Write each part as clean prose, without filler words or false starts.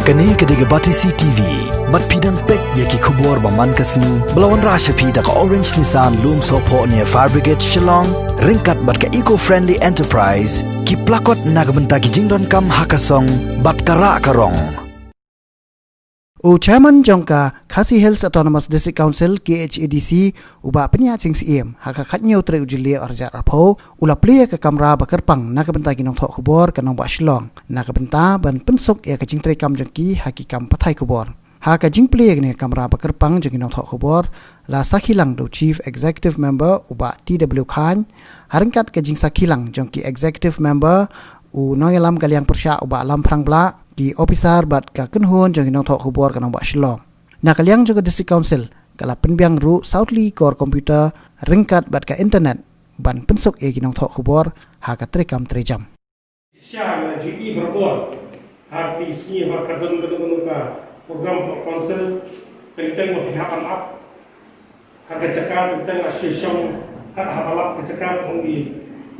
Kani kediga batisi TV, mat pidang pek yaki Khubor baman kasni, belawan rasha pida ka Orange Nissan Loom Sopo near Fire Brigade Shillong, ringkat bat ka eco-friendly enterprise, ki plakot nagbenta ki jingdon kam hakasong, bat kara karong. Chairman Jongka Khasi Hills Autonomous District Council KHADC uba penya sing CM haka khatnya utre ujilia arja rapho ula Plie ke Kamra ba Kyrpang nakabenta ki Nongthoh Khubor ke Nong ba Shillong nakabenta ban pensuk ya ke jingtre kam jengki haki kam pathai Khubor haka jing Plie ne Kamra ba Kyrpang jengki Nongthoh Khubor la sakhilang do Chief Executive Member uba TW Khan haringkat ke jing sakhilang jengki Executive Member u nongelam kaliang persya uba lam prang bla ki officer bat ka kenhun jeng Nongthoh Khubor ka Nong ba Shillong na kaliang juga district council kala penbiang ru Southly core computer ringkat bat ka internet ban pensuk e ki Nongthoh Khubor ha ka trekam trejam sya na GP berbor harti sni ba ka don ka program council tentang pihak up ha ka cakap tentang association ka habalap ka cakap ngi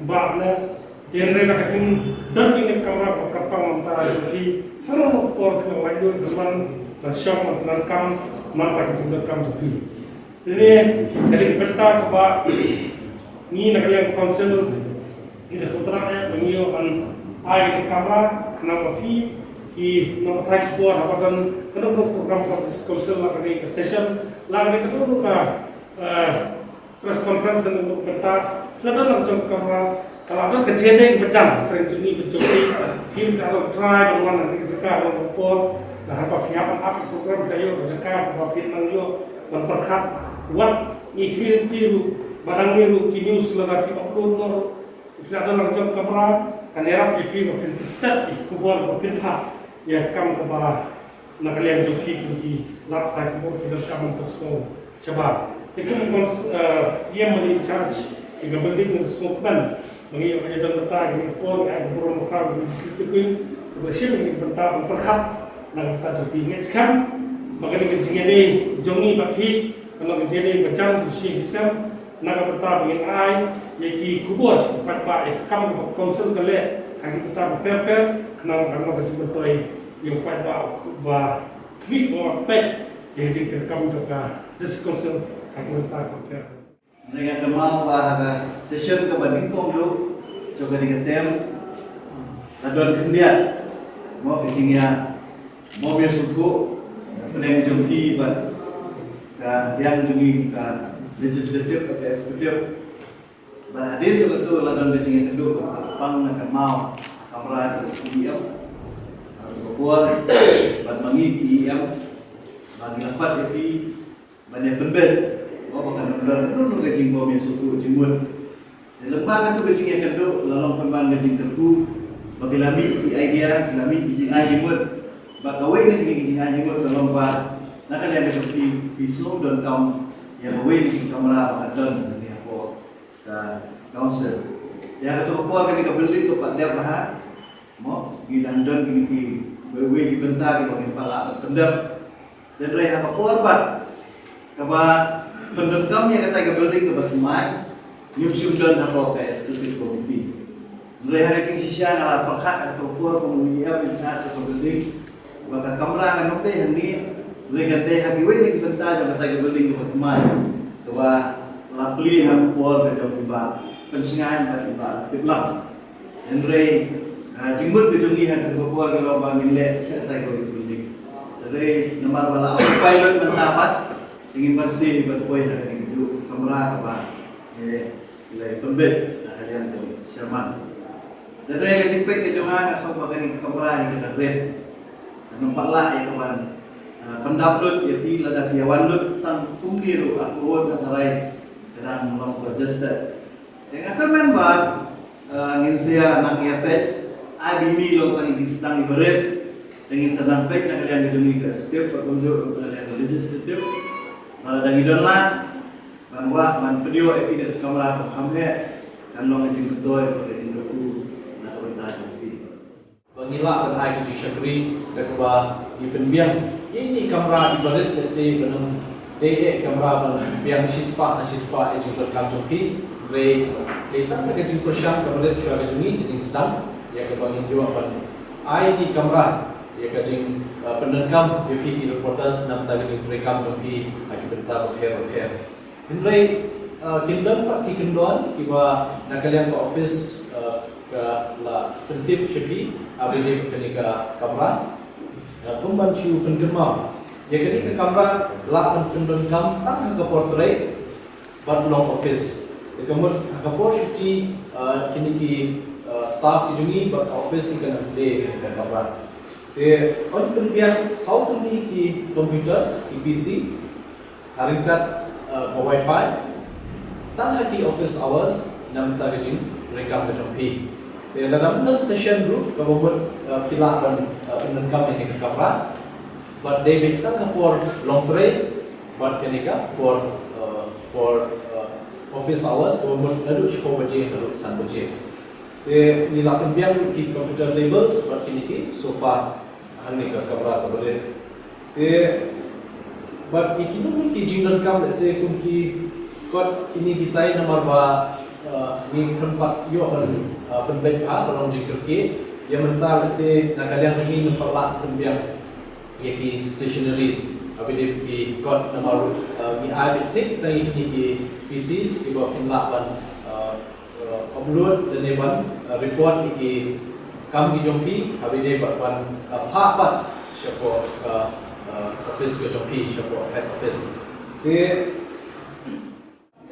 ba na yang mereka kecil dan kini Kamra Kyrpang mentara jadi harus mengupor dengan lanjut dengan nasional menangkam manfaat menangkam sepi. Jadi dari peta sebab ni nak kalian konsul ini sebenarnya mengiupan air Kamra kenapa ki Nongthoh Khubor akan kenapa program konsul lagi ke session lagi ketemu ke press conference untuk peta lalu langsung Kamra. Kalau ada kejadian berjam, kerjanya berjoki, kita kalau try dengan nanti kerja dengan Khubor, dah apa pihak apa program kita kerja, apa pihak yo memperkat, buat ikhir tiru, barang niru, news lagi upload nor, kita ada langsung Kamra, kan era ikhir mungkin step Khubor mungkin tak, ya kam ke bawah, nak kalian joki di laptop Khubor kita kamu terus coba, itu mungkin ia meli charge, jika beli sokman. Mengiyak hanya dalam letak ini pun ada beberapa makam di situ pun bersih ini bentar memperkat nak kita jadi ingatkan maka ini kerjanya ni jongi bagi kalau kerjanya ni macam bersih hisam nak bentar dengan air yaitu Khubor sempat baik kamu konsul kali kami kita berpikir kenapa bersih betul yang pada bah klik orang yang jika kamu juga diskonsul kami bentar berpikir. Dengan kemal pada session kebanyakan dulu, coba diketem, laduan kendian, mau fittingnya, mobil suku, peneng jumpi, yang jumpi legislatif atau eksekutif, hadir betul laduan fittingnya kedua, pang nak mau, Kamra IM, Khubor, mangi IM, bagi lakukan jadi banyak benda. Bukan benar, itu gajing bom yang suku jimun. Lembaga tu gajing yang kedua, lalu pemban gajing terku, bagi lami idea, lami gajing ajimun. Bagawe ni gajing ajimun kalau bah, nak kalian besok pisau dan kaum yang bawa ni Kamra Badan ni apa, council. Yang ketua Khubor kami kebeli tu Pak Dia Bahat, mau di London ini bawa di bentar di bagian palak pendam. Dan rehat Khubor bat, kaba pendekam yang kata building ke basmai nyum dan apa ke eksekutif komiti mereka kecing sisa ngalah perkat atau Khubor kemudian bisa ke building maka Kamra kan nanti ini mereka deh hati ini bentar yang kata building ke basmai coba lapli Khubor ke dalam tiba pensingan tiba tiba dan jimut kejungi hati Khubor kalau bagi le saya kata building dari nomor bala pilot mendapat ingin bersih berpoin hari itu Kamra apa nilai pembet harian itu Sherman dan mereka cipek ke jangan asal bagian Kamra yang kita bed nampak lah ya kawan pendaplut ya pi lada tiawan lut tang fungki ru aku dan tarai dan long register yang akan membuat ingin saya nak ngiapet adimi lo kan ini sedang ibarat ingin sedang baik nak kalian gedung ke setiap petunjuk kalian legislatif malah dari donat, bahwa manpedio epidemic Kamra Kamra kan lo ngajin betul pada indukku nak bertahan jadi. Bangilah berhai di Syakri ketua di penbiang ini Kamra ibarat lesi benung Kamra penbiang sispa juga kajoki re kita kerja persiap kemudian juga kejungi jadi sedang ya kebangin juga pada ai di Kamra ya kajing penerkam UPI reporters nam ta kajing rekam jompi aki bentar her. Hindrai kindam pak ki kendon kiba nakalian ke office ke la pentip syepi abdi kenika Kamra pembantu pengemar ya kenika Kamra la pendon kam tang ke portrait but long office kemudian kapor syuti kini staff kijungi but office ikan play ke Kamra on penbiang south ki computers ki PC haringkat wifi tan haki office hours nam ta kajing rekam ke jompi dalam session group kemudian pila penengkam ini ke Kamra but they become kapor long play but kenika for office hours kemudian lalu 10 baje lalu 1 baje ni la penbiang ki computer tables but kini so far hani ke Kamra kemudian but ikinu ki jingle kam let's say kunki kot ini kita nomor ba ni tempat yo penbaik kalau jikir ke yang mental se nakalian ini memperlak penbiang yaki stationaries abi de ki kot nomor ni tik tadi ini ki PCs ki ba pinlapan upload dan evan report ki kam ki jompi abi de ban phapat syapo office ke jompi syapo head office ke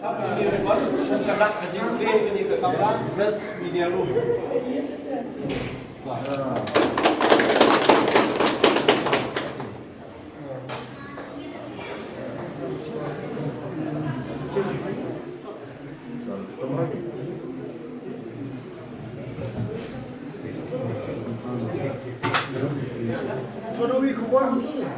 ini report Khadc kajing ini ke Kamra press media room. Khubor betul ya?